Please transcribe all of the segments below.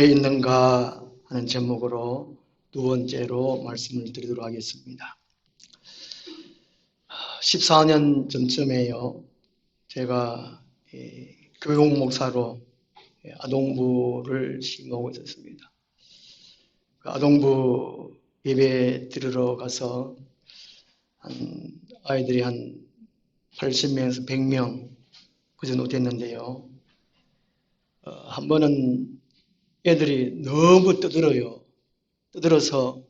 왜 있는가 하는 제목으로 두 번째로 말씀을 드리도록 하겠습니다. 14년 전쯤에요, 제가 교육 목사로 아동부를 심호하고 있었습니다. 그 아동부 예배 들으러 가서 아이들이 한 80명에서 100명 그 정도 됐는데요. 한 번은 애들이 너무 떠들어서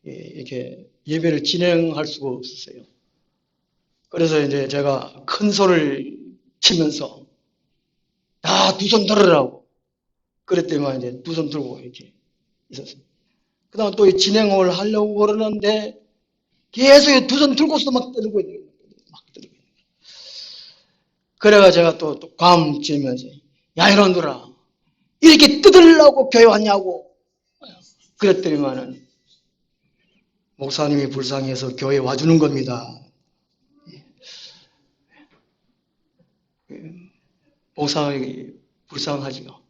이렇게 예배를 진행할 수가 없었어요. 그래서 이제 제가 큰 소리를 치면서 다 두 손 들으라고 그랬더니만 이제 두 손 들고 이렇게 있었어요. 그 다음 또 진행을 하려고 그러는데 계속 두 손 들고서 막 떠들고 있는 거예요. 그래가 제가 또 감 치면서, 야 이놈들아, 이렇게 뜯으려고 교회 왔냐고 그랬더니만은 목사님이 불쌍해서 교회 와주는 겁니다. 목사님이 불쌍하지요.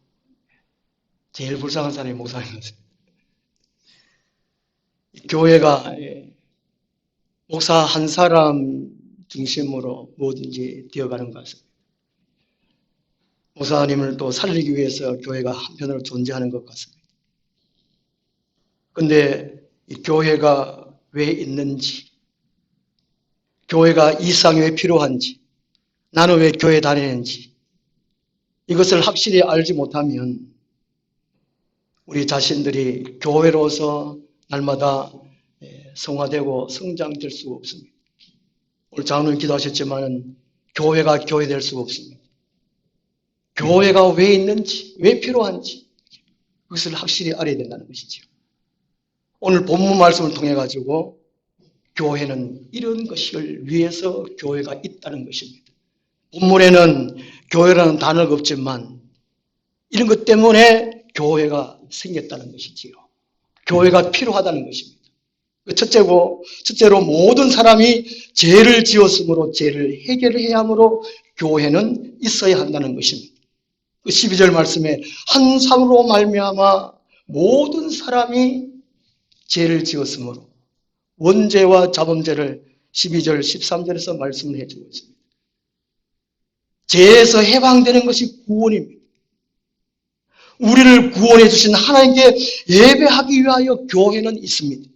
제일 불쌍한 사람이 목사님이었어요. 교회가 목사 한 사람 중심으로 뭐든지 되어가는 것 같습니다. 목사님을 또 살리기 위해서 교회가 한편으로 존재하는 것 같습니다. 그런데 이 교회가 왜 있는지, 교회가 이 세상에 왜 필요한지, 나는 왜 교회 다니는지, 이것을 확실히 알지 못하면 우리 자신들이 교회로서 날마다 성화되고 성장될 수가 없습니다. 오늘 장로님 기도하셨지만 교회가 교회 될 수가 없습니다. 교회가 왜 있는지, 왜 필요한지 그것을 확실히 알아야 된다는 것이죠. 오늘 본문 말씀을 통해 가지고 교회는 이런 것을 위해서 교회가 있다는 것입니다. 본문에는 교회라는 단어가 없지만 이런 것 때문에 교회가 생겼다는 것이지요. 교회가 필요하다는 것입니다. 첫째로 모든 사람이 죄를 지었으므로 죄를 해결해야 하므로 교회는 있어야 한다는 것입니다. 12절 말씀에 한 사람으로 말미암아 모든 사람이 죄를 지었으므로, 원죄와 자범죄를 12절 13절에서 말씀을 해주고 있습니다. 죄에서 해방되는 것이 구원입니다. 우리를 구원해 주신 하나님께 예배하기 위하여 교회는 있습니다.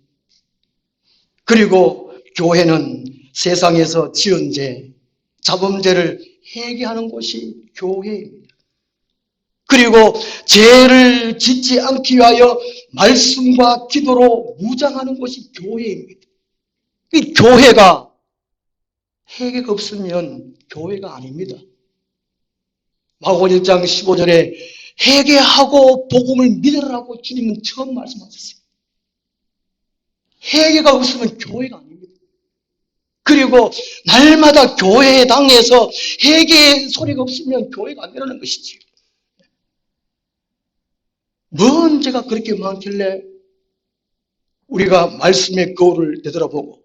그리고 교회는 세상에서 지은 죄, 자범죄를 회개하는 곳이 교회입니다. 그리고 죄를 짓지 않기 위하여 말씀과 기도로 무장하는 것이 교회입니다. 이 교회가 회개가 없으면 교회가 아닙니다. 마가복음 1장 15절에 회개하고 복음을 믿으라고 주님은 처음 말씀하셨어요. 회개가 없으면 교회가 아닙니다. 그리고 날마다 교회에 당해서 회개의 소리가 없으면 교회가 안 되는 것이지요. 뭔 죄가 그렇게 많길래 우리가 말씀의 거울을 되돌아보고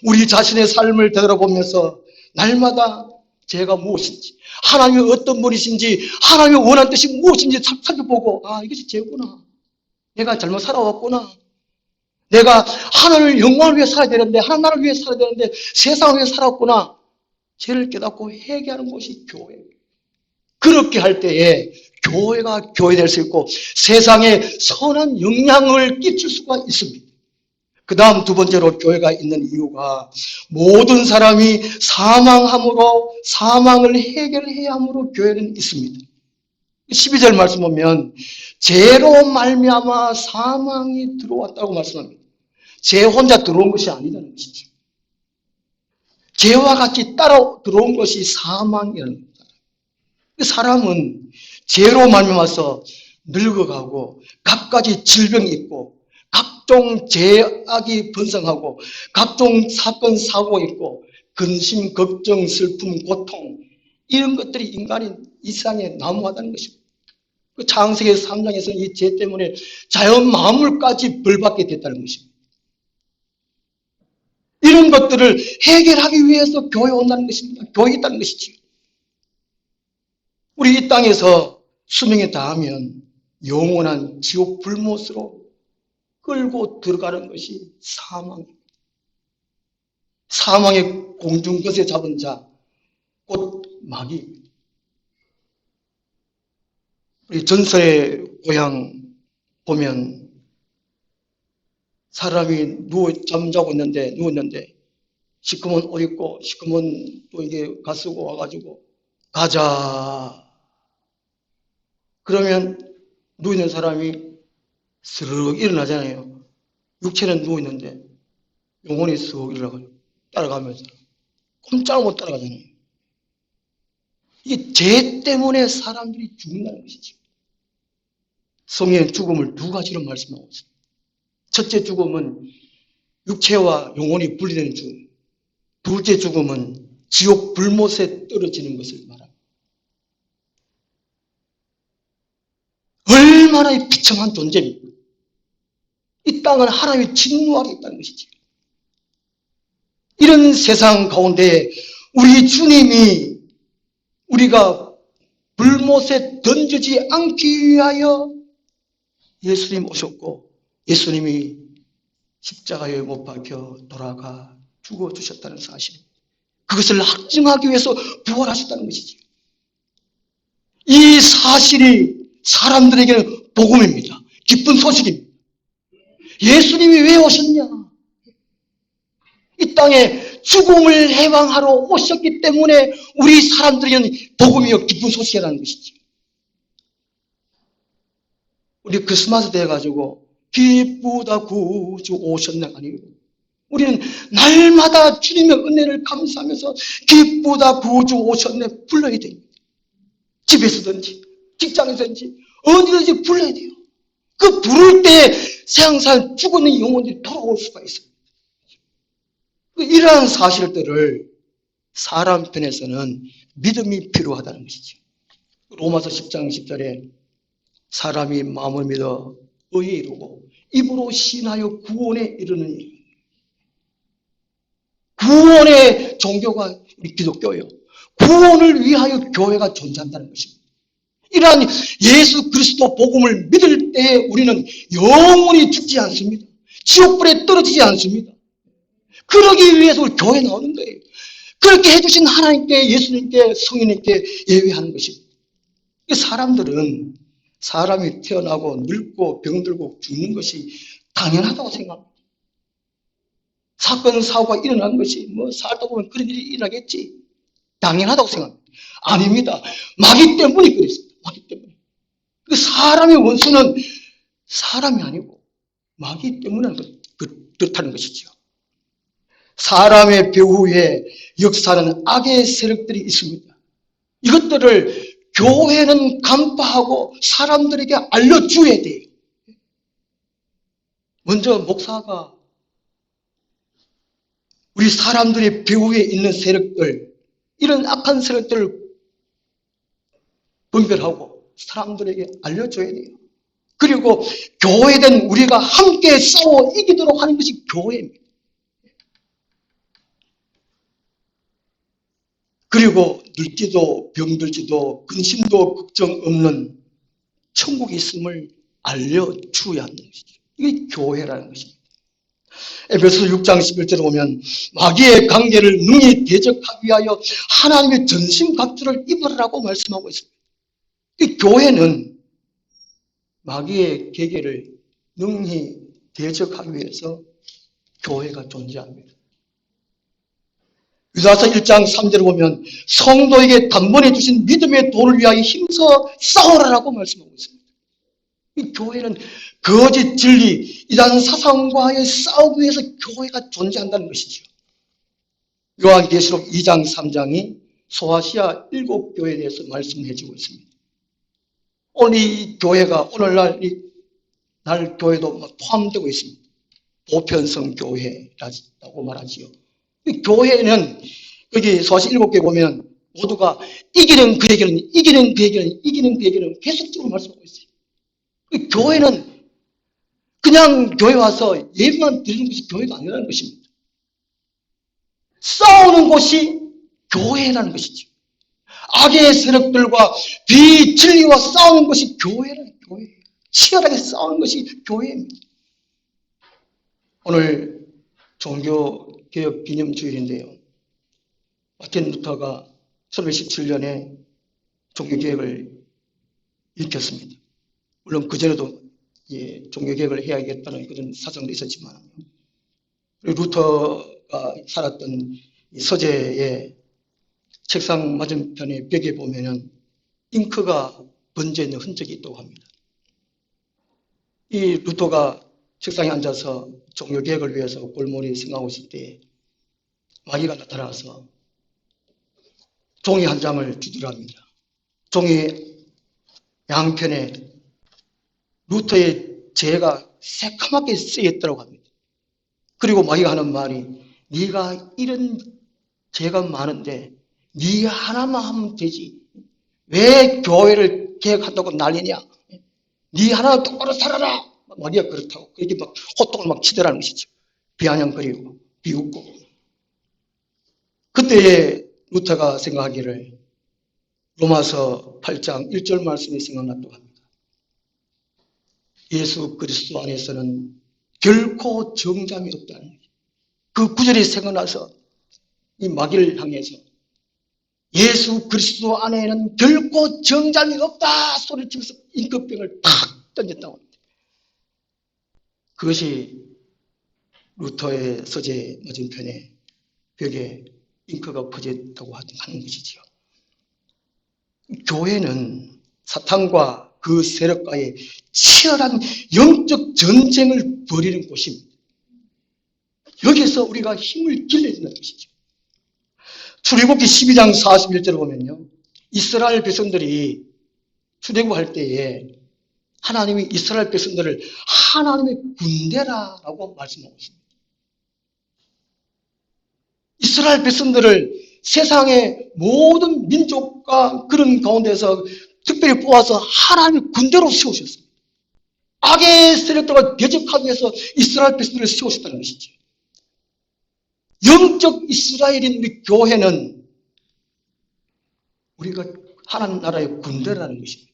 우리 자신의 삶을 되돌아보면서 날마다 죄가 무엇인지, 하나님이 어떤 분이신지, 하나님의 원하는 뜻이 무엇인지 살펴보고, 아, 이것이 죄구나. 내가 잘못 살아왔구나. 내가 하나님의 영광을 위해 살아야 되는데, 하나님 나라를 위해 살아야 되는데 세상을 위해 살았구나. 죄를 깨닫고 회개하는 것이 교회예요. 그렇게 할 때에 교회가 교회될 수 있고 세상에 선한 영향을 끼칠 수가 있습니다. 그 다음 두 번째로 교회가 있는 이유가 모든 사람이 사망함으로 사망을 해결해야 함으로 교회는 있습니다. 12절 말씀 보면 죄로 말미암아 사망이 들어왔다고 말씀합니다. 죄 혼자 들어온 것이 아니라는 것이죠. 죄와 같이 따라 들어온 것이 사망이라는 겁니다. 사람은 죄로 말미암아서 늙어가고 갖가지 질병이 있고 각종 죄악이 번성하고 각종 사건 사고가 있고 근심, 걱정, 슬픔, 고통 이런 것들이 인간이 이 세상에 난무하다는 것입니다. 그 창세기 3장에서는 이 죄 때문에 자연 만물까지 벌받게 됐다는 것입니다. 이런 것들을 해결하기 위해서 교회에 온다는 것입니다. 교회에 있다는 것이지요. 우리 이 땅에서 수명에 다하면 영원한 지옥 불못으로 끌고 들어가는 것이 사망입니다. 사망의 공중것에 잡은 자, 곧 마귀입니다. 우리 전설의 고향 보면 사람이 잠자고 누웠는데 시커먼 옷 입고 시커먼 또 이게 가쓰고 와가지고 가자. 그러면 누워있는 사람이 스르륵 일어나잖아요. 육체는 누워있는데 영혼이 쓱 일어나가지고 따라가면서 꼼짝을 못 따라가잖아요. 이게 죄 때문에 사람들이 죽는다는 것이죠. 성경의 죽음을 두 가지로 말씀하고 있습니다. 첫째 죽음은 육체와 영혼이 분리되는 죽음. 둘째 죽음은 지옥 불못에 떨어지는 것을 말합니다. 얼마나 비참한 존재입니까? 이 땅은 하나님의 진노하고 있다는 것이지. 이런 세상 가운데 우리 주님이 우리가 불못에 던지지 않기 위하여 예수님 오셨고 예수님이 십자가에 못 박혀 돌아가 죽어주셨다는 사실, 그것을 확증하기 위해서 부활하셨다는 것이죠. 이 사실이 사람들에게는 복음입니다. 기쁜 소식입니다. 예수님이 왜 오셨냐? 이 땅에 죽음을 해방하러 오셨기 때문에 우리 사람들에게는 복음이요 기쁜 소식이라는 것이죠. 우리 크리스마스 돼가지고 기쁘다 구주 오셨네 아니고, 우리는 날마다 주님의 은혜를 감사하면서 기쁘다 구주 오셨네 불러야 됩니다. 집에서든지 직장에서든지 어디든지 불러야 돼요. 그 부를 때 세상살 죽은 영혼들이 돌아올 수가 있습니다. 이러한 사실들을 사람 편에서는 믿음이 필요하다는 것이죠. 로마서 10장 10절에 사람이 마음을 믿어 의에 이르고 입으로 신하여 구원에 이르는 구원의 종교가 우리 기독교예요. 구원을 위하여 교회가 존재한다는 것입니다. 이러한 예수 그리스도 복음을 믿을 때 우리는 영원히 죽지 않습니다. 지옥불에 떨어지지 않습니다. 그러기 위해서 우리 교회에 나오는 거예요. 그렇게 해주신 하나님께, 예수님께, 성인님께 예배하는 것입니다. 사람들은 사람이 태어나고 늙고 병들고 죽는 것이 당연하다고 생각합니다. 사건, 사고가 일어난 것이 살다 보면 그런 일이 일어나겠지. 당연하다고 생각합니다. 아닙니다. 마귀 때문에 그랬습니다. 마귀 때문에. 그 사람의 원수는 사람이 아니고 마귀 때문에 그렇다는 것이죠. 사람의 배후에 역사하는 악의 세력들이 있습니다. 이것들을 교회는 간파하고 사람들에게 알려줘야 돼요. 먼저 목사가 우리 사람들의 배후에 있는 세력들, 이런 악한 세력들을 분별하고 사람들에게 알려줘야 돼요. 그리고 교회된 우리가 함께 싸워 이기도록 하는 것이 교회입니다. 그리고 늙지도 병들지도 근심도 걱정 없는 천국이 있음을 알려줘야 하는 것이죠. 이게 교회라는 것입니다. 에베소서 6장 11절에 보면 마귀의 관계를 능히 대적하기 위하여 하나님의 전신갑주를 입으라고 말씀하고 있습니다. 이 교회는 마귀의 계계를 능히 대적하기 위해서 교회가 존재합니다. 유다서 1장 3절을 보면 성도에게 단번에 주신 믿음의 도를 위하여 힘써 싸우라고 말씀하고 있습니다. 이 교회는 거짓 진리, 이단 사상과의 싸우기 위해서 교회가 존재한다는 것이죠. 요한계시록 2장 3장이 소아시아 7교회에 대해서 말씀해 주고 있습니다. 오늘 이 교회가 오늘날 날 교회도 포함되고 있습니다. 보편성 교회라고 말하지요. 이 교회는 여기 소아시아 7개 보면 모두가 이기는 그에게는 이기는 그에게는 이기는 그에게는 계속적으로 말씀하고 있어요. 이 교회는 그냥 교회 와서 예배만 드리는 것이 교회가 아니라는 것입니다. 싸우는 곳이 교회라는 것이죠. 악의 세력들과 비진리와 싸우는 것이 교회라는 교회예요. 치열하게 싸우는 것이 교회입니다. 오늘 종교개혁 기념주일인데요. 마틴 루터가 1517년에 종교개혁을 일으켰습니다. 물론 그전에도 종교개혁을 해야겠다는 그런 사정도 있었지만, 루터가 살았던 이 서재의 책상 맞은편의 벽에 보면은 잉크가 번져 있는 흔적이 있다고 합니다. 이 루터가 책상에 앉아서 종교개혁을 위해서 골몰이 생각하고 있을 때 마귀가 나타나서 종이 한 장을 주더랍니다. 종이 양편에 루터의 죄가 새카맣게 쓰였다고 합니다. 그리고 마귀가 하는 말이, 네가 이런 죄가 많은데 네 하나만 하면 되지, 왜 교회를 개혁한다고 난리냐, 네 하나 똑바로 살아라. 마귀가 그렇다고 그렇게 막 호통을 막 치더라는 것이죠. 비아냥거리고 비웃고. 그때에 루터가 생각하기를 로마서 8장 1절 말씀이 생각났다고 합니다. 예수 그리스도 안에서는 결코 정잠이 없다는 거예요. 그 구절이 생각나서 이 마귀를 향해서 예수 그리스도 안에는 결코 정잠이 없다 소리를 치면서 임금병을 팍 던졌다고 합니다. 그것이 루터의 서재 맞은편에 벽에 잉크가 퍼졌다고 하는 것이지요. 교회는 사탄과 그 세력과의 치열한 영적 전쟁을 벌이는 곳입니다. 여기서 우리가 힘을 길러야 된다는 것이죠. 출애굽기 12장 41절을 보면요, 이스라엘 백성들이 출애굽할 때에 하나님이 이스라엘 백성들을 하나님의 군대라고 말씀하고 있습니다. 이스라엘 백성들을 세상의 모든 민족과 그런 가운데서 특별히 뽑아서 하나님의 군대로 세우셨습니다. 악의 세력들과 대적하기 위해서 이스라엘 백성들을 세우셨다는 것이죠. 영적 이스라엘인 우리 교회는 우리가 하나님 나라의 군대라는 것입니다.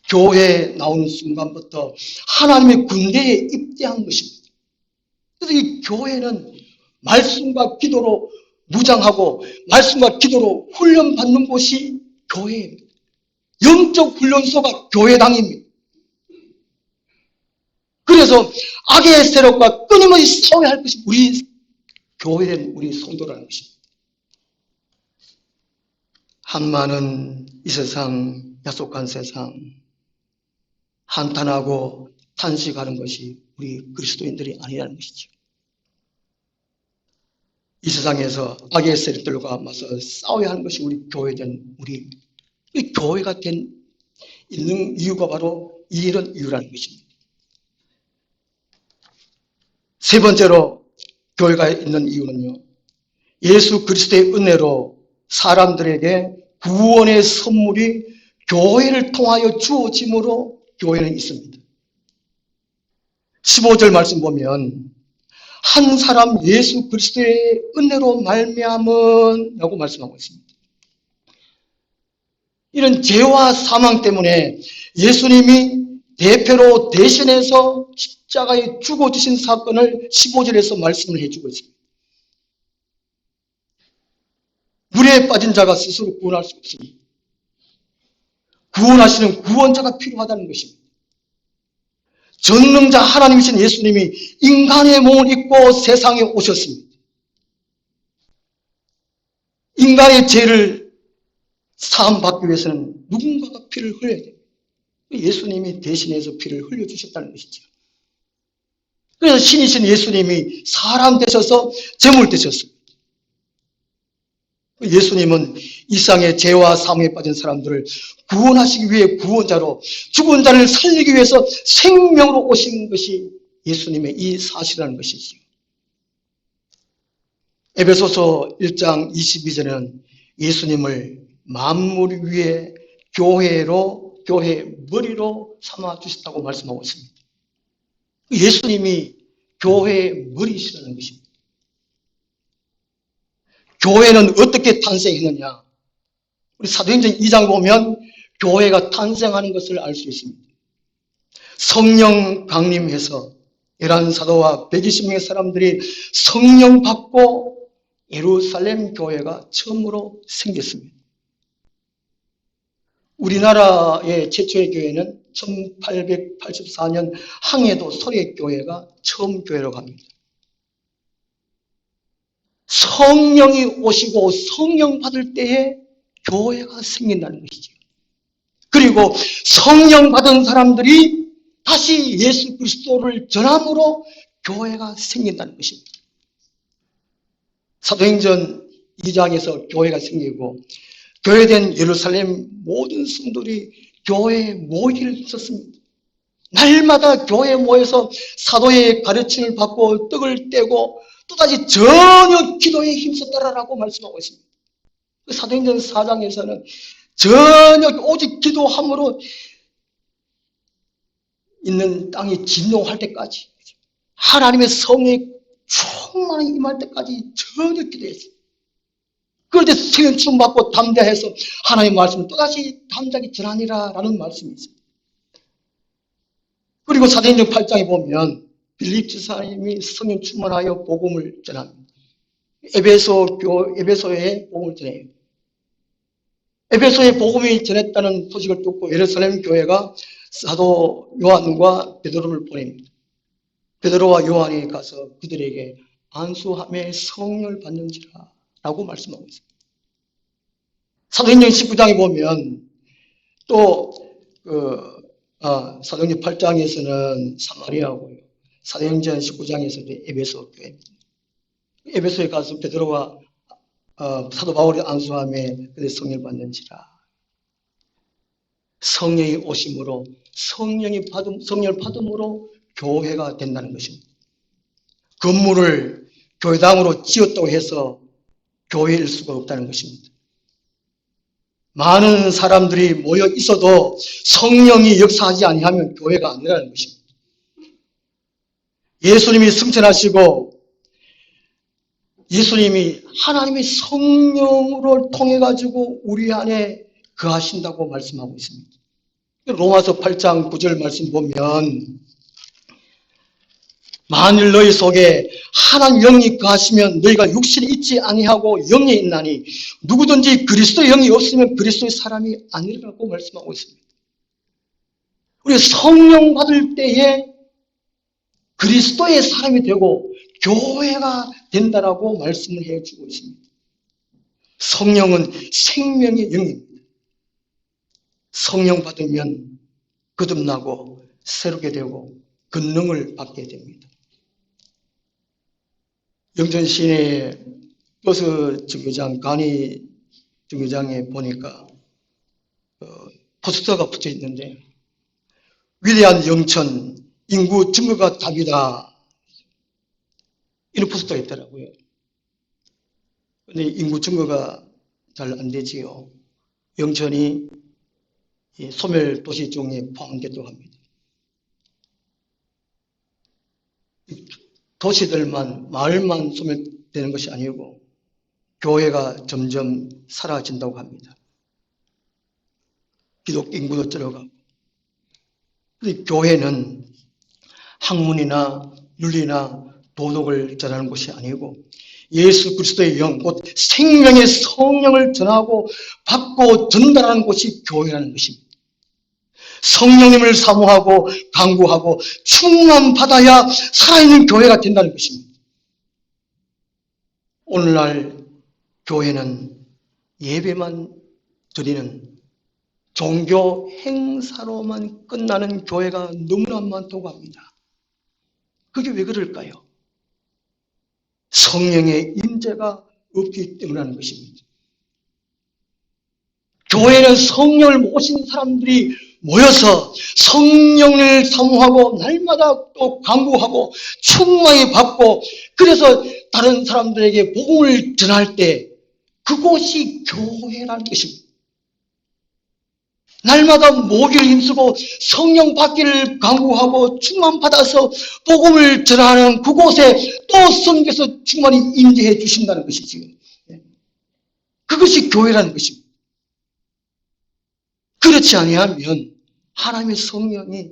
교회에 나오는 순간부터 하나님의 군대에 입대한 것입니다. 그래서 이 교회는 말씀과 기도로 무장하고 말씀과 기도로 훈련받는 곳이 교회입니다. 영적 훈련소가 교회당입니다. 그래서 악의 세력과 끊임없이 싸워야 할 것이 우리 교회된 우리 성도라는 것입니다. 한많은 이 세상, 야속한 세상, 한탄하고 탄식하는 것이 우리 그리스도인들이 아니라는 것이죠. 이 세상에서 악의 세력들과 맞서 싸워야 하는 것이 우리 교회된 우리 교회가 있는 이유가 바로 이런 이유라는 것입니다. 세 번째로 교회가 있는 이유는요, 예수 그리스도의 은혜로 사람들에게 구원의 선물이 교회를 통하여 주어짐으로 교회는 있습니다. 15절 말씀 보면 한 사람 예수 그리스도의 은혜로 말미암은 라고 말씀하고 있습니다. 이런 죄와 사망 때문에 예수님이 대표로 대신해서 십자가에 죽어주신 사건을 15절에서 말씀을 해주고 있습니다. 물에 빠진 자가 스스로 구원할 수 없습니다. 구원하시는 구원자가 필요하다는 것입니다. 전능자 하나님이신 예수님이 인간의 몸을 입고 세상에 오셨습니다. 인간의 죄를 사함받기 위해서는 누군가가 피를 흘려야 됩니다. 예수님이 대신해서 피를 흘려주셨다는 것이죠. 그래서 신이신 예수님이 사람 되셔서 제물 되셨습니다. 예수님은 이 세상의 죄와 사망에 빠진 사람들을 구원하시기 위해 구원자로, 죽은 자를 살리기 위해서 생명으로 오신 것이 예수님의 이 사실이라는 것이지요. 에베소서 1장 22절에는 예수님을 만물 위에 교회로, 교회 머리로 삼아 주셨다고 말씀하고 있습니다. 예수님이 교회의 머리시라는 것입니다. 교회는 어떻게 탄생했느냐? 우리 사도행전 2장 보면 교회가 탄생하는 것을 알 수 있습니다. 성령 강림해서 11사도와 120명의 사람들이 성령 받고 예루살렘 교회가 처음으로 생겼습니다. 우리나라의 최초의 교회는 1884년 항해도 소래교회가 처음 교회로 갑니다. 성령이 오시고 성령 받을 때에 교회가 생긴다는 것이죠. 그리고 성령 받은 사람들이 다시 예수 그리스도를 전함으로 교회가 생긴다는 것입니다. 사도행전 2장에서 교회가 생기고 교회된 예루살렘 모든 성도들이 교회에 모이기를 했었습니다. 날마다 교회에 모여서 사도의 가르침을 받고 떡을 떼고 또다시 전혀 기도에 힘썼더라라고 말씀하고 있습니다. 사도행전 4장에서는 전혀 오직 기도함으로 있는 땅이 진동할 때까지 하나님의 성령이 충만히 임할 때까지 전혀 기도했어요. 그럴 때 성령 충만 받고 담대해서 하나님의 말씀을 또다시 담대하게 전하니라 라는 말씀이 있습니다. 그리고 사도행전 8장에 보면 빌립 지사님이 성령 충만하여 복음을 전합니다. 에베소에 복음을 전해요. 에베소에 복음이 전했다는 소식을 듣고 예루살렘 교회가 사도 요한과 베드로를 보냅니다. 베드로와 요한이 가서 그들에게 안수함에 성령을 받는지라 라고 말씀하고 있습니다. 사도행전 19장에 보면 또 사도행전 8장에서는 사마리아고요. 사도행전 19장에서는 에베소 교회입니다. 에베소에 가서 베드로와 사도 바울의 안수함에 그들 성령을 받는지라. 성령이 오심으로 성령을 받음으로 교회가 된다는 것입니다. 건물을 교회당으로 지었다고 해서 교회일 수가 없다는 것입니다. 많은 사람들이 모여 있어도 성령이 역사하지 아니하면 교회가 안 되라는 것입니다. 예수님이 승천하시고 예수님이 하나님의 성령으로 통해 가지고 우리 안에 거하신다고 말씀하고 있습니다. 로마서 8장 9절 말씀 보면 만일 너희 속에 하나님 영이 거하시면 너희가 육신이 있지 아니하고 영이 있나니 누구든지 그리스도의 영이 없으면 그리스도의 사람이 아니라고 말씀하고 있습니다. 우리 성령 받을 때에 그리스도의 사람이 되고 교회가 된다라고 말씀을 해주고 있습니다. 성령은 생명의 영입니다. 성령 받으면 거듭나고 새롭게 되고 권능을 받게 됩니다. 영천 시내 버스 정류장 간이 정류장에 보니까 포스터가 붙어 있는데 위대한 영천 인구 증가가 답이다 이런 포스터가 있더라고요. 근데 인구 증가가 잘 안 되지요. 영천이 소멸 도시 중에 포함되기도 합니다. 도시들만 마을만 소멸되는 것이 아니고 교회가 점점 사라진다고 합니다. 기독 인구도 줄어가고. 교회는 학문이나 윤리나 도덕을 전하는 것이 아니고 예수 그리스도의 영, 곧 생명의 성령을 전하고 받고 전달하는 것이 교회라는 것입니다. 성령님을 사모하고 간구하고 충만 받아야 살아있는 교회가 된다는 것입니다. 오늘날 교회는 예배만 드리는 종교 행사로만 끝나는 교회가 너무나 많다고 합니다. 그게 왜 그럴까요? 성령의 임재가 없기 때문이라는 것입니다. 교회는 성령을 모신 사람들이 모여서 성령을 사모하고 날마다 또 간구하고 충만히 받고 그래서 다른 사람들에게 복음을 전할 때 그곳이 교회라는 것입니다. 날마다 모기를 힘쓰고 성령 받기를 간구하고 충만 받아서 복음을 전하는 그곳에 또 성령께서 충만히 임재해 주신다는 것이지요. 그것이 교회라는 것입니다. 그렇지 아니하면 하나님의 성령이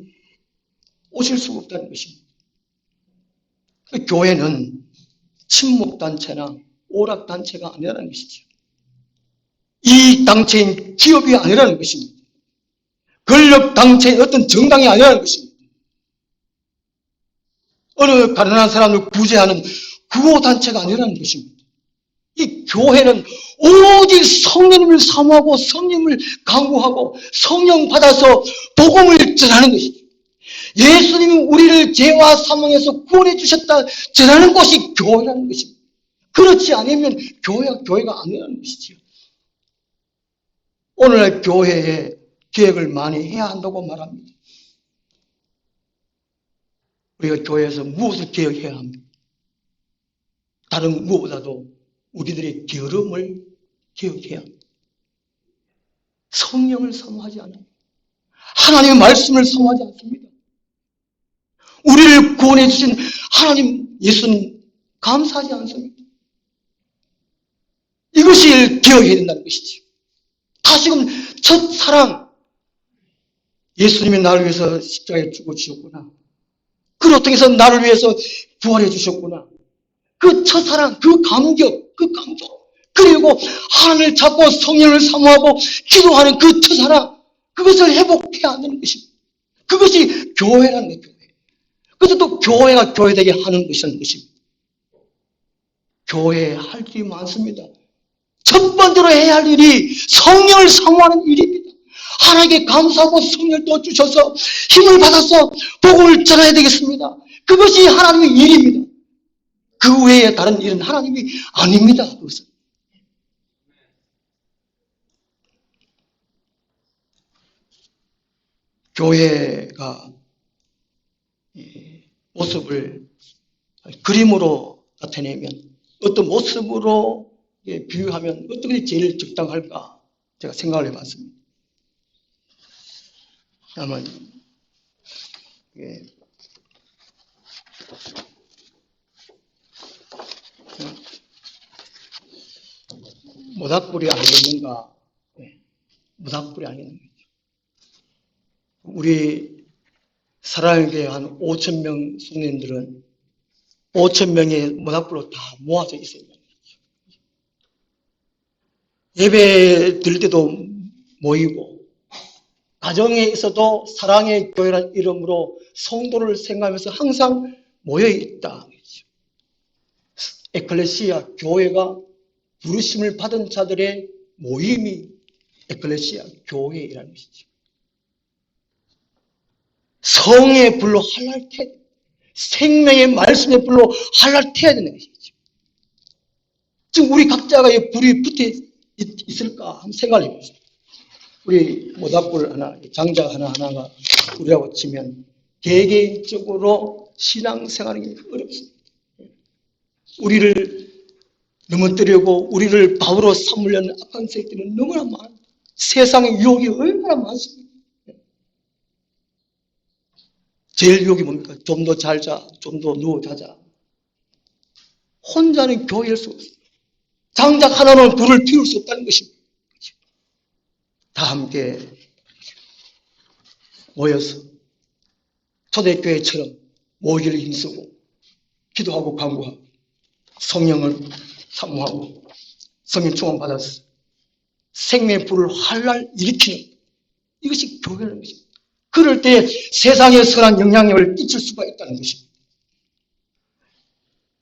오실 수가 없다는 것입니다. 그 교회는 친목단체나 오락단체가 아니라는 것이죠. 이 단체인 기업이 아니라는 것입니다. 권력단체인 어떤 정당이 아니라는 것입니다. 어느 가난한 사람을 구제하는 구호단체가 아니라는 것입니다. 이 교회는 오직 성령님을 사모하고 성령님을 강구하고 성령 받아서 복음을 전하는 것이죠. 예수님이 우리를 죄와 사망에서 구원해 주셨다 전하는 것이 교회라는 것입니다. 그렇지 않으면 교회가 아니라는 것이지요. 오늘날 교회에 계획을 많이 해야 한다고 말합니다. 우리가 교회에서 무엇을 개혁해야 합니까? 다른 무엇보다도 우리들의 게으름을 개혁해야 합니다. 성령을 사모하지 않아요. 하나님의 말씀을 사모하지 않습니다. 우리를 구원해 주신 하나님 예수님 감사하지 않습니다. 이것이 개혁해야 된다는 것이죠. 다시금 첫사랑, 예수님이 나를 위해서 십자가에 죽어주셨구나. 그를 통해서 나를 위해서 부활해 주셨구나. 그 첫사랑, 그 감격, 그 감동, 그리고 하나님을 찾고 성령을 사모하고 기도하는 그 첫사랑, 그것을 회복해야 한다는 것입니다. 그것이 교회라는 거예요. 교회. 그래서 또 교회가 교회되게 하는 것이라는 것입니다. 교회에 할 일이 많습니다. 첫 번째로 해야 할 일이 성령을 사모하는 일입니다. 하나님께 감사하고 성령을 또 주셔서 힘을 받아서 복음을 전해야 되겠습니다. 그것이 하나님의 일입니다. 그 외에 다른 일은 하나님이 아닙니다. 그것은. 교회가 모습을 그림으로 나타내면 어떤 모습으로 비유하면 어떤 것이 제일 적당할까 제가 생각을 해봤습니다. 다만 모닥불이 아니겠는가? 모닥불이 아니겠는가? 우리 사랑의 교회 한 5,000명 성도님들은 5,000명의 모닥불로 다 모아져 있어요. 예배 드릴 때도 모이고 가정에 있어도 사랑의 교회라는 이름으로 성도를 생각하면서 항상 모여 있다. 에클레시아, 교회가 부르심을 받은 자들의 모임이 에클레시아, 교회이라는 것이죠. 성의 불로 할랄태야 됩니다. 생명의 말씀의 불로 할랄태야 되는 것이죠. 지금 우리 각자가 불이 붙어 있을까 한번 생각을 해보세요. 우리 모닥불 하나, 장작 하나하나가 불이라고 치면 개개인적으로 신앙생활이 어렵습니다. 우리를 넘어뜨리고 우리를 바보로 삼으려는 악한 세력들은 너무나 많아요. 세상의 유혹이 얼마나 많습니다. 제일 유혹이 뭡니까? 좀 더 잘 자, 좀 더 누워 자자. 혼자는 교회일 수 없습니다. 장작 하나는 불을 피울 수 없다는 것입니다. 다 함께 모여서 초대교회처럼 모이기를 힘쓰고 기도하고 간구하고 성령을 사모하고 성령 충만 받아서 생명의 불을 활랄 일으키는 이것이 교회라는 것입니다. 그럴 때 세상에 선한 영향력을 끼칠 수가 있다는 것입니다.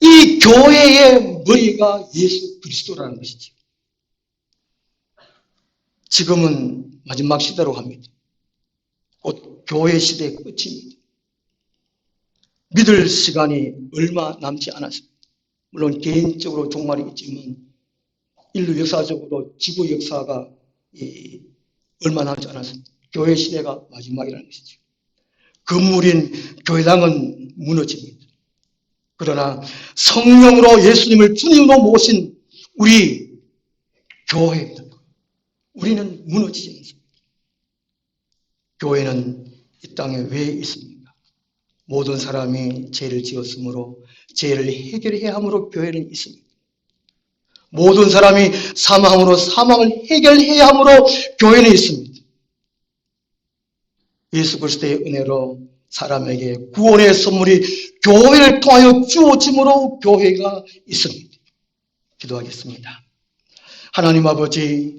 이 교회의 머리가 예수 그리스도라는 것이죠. 지금은 마지막 시대로 갑니다. 곧 교회 시대의 끝입니다. 믿을 시간이 얼마 남지 않았습니다. 물론 개인적으로 종말이 있지만 인류 역사적으로 지구 역사가 얼마 남지 않았습니다. 교회 시대가 마지막이라는 것이죠. 건물인 교회당은 무너집니다. 그러나 성령으로 예수님을 주님으로 모신 우리 교회입니다. 우리는 무너지지 않습니다. 교회는 이 땅에 왜 있습니까? 모든 사람이 죄를 지었으므로 죄를 해결해야 함으로 교회는 있습니다. 모든 사람이 사망으로 사망을 해결해야 함으로 교회는 있습니다. 예수 그리스도의 은혜로 사람에게 구원의 선물이 교회를 통하여 주어짐으로 교회가 있습니다. 기도하겠습니다. 하나님 아버지,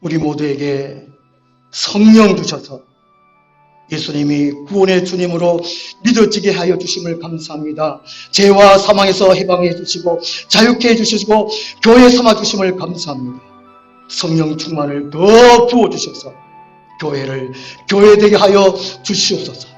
우리 모두에게 성령 주셔서 예수님이 구원의 주님으로 믿어지게 하여 주심을 감사합니다. 죄와 사망에서 해방해 주시고 자유케 해주시고 교회 삼아 주심을 감사합니다. 성령 충만을 더 부어주셔서 교회를 교회되게 하여 주시옵소서.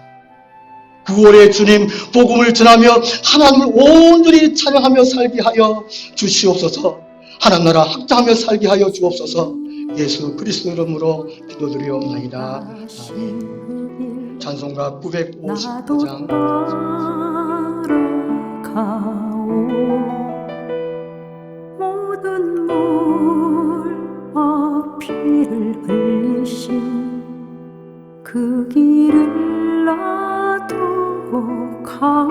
구원의 주님 복음을 전하며 하나님을 온전히 찬양하며 살게 하여 주시옵소서. 하나님 나라 확장하며 살게 하여 주옵소서. 예수 그리스도 이름으로 기도드리옵나이다. 아멘. 찬송가 955장 모든 물과 피를 흘리신 그 길을 나도 가오.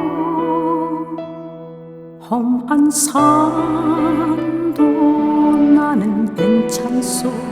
험한 산도 나는 괜찮소.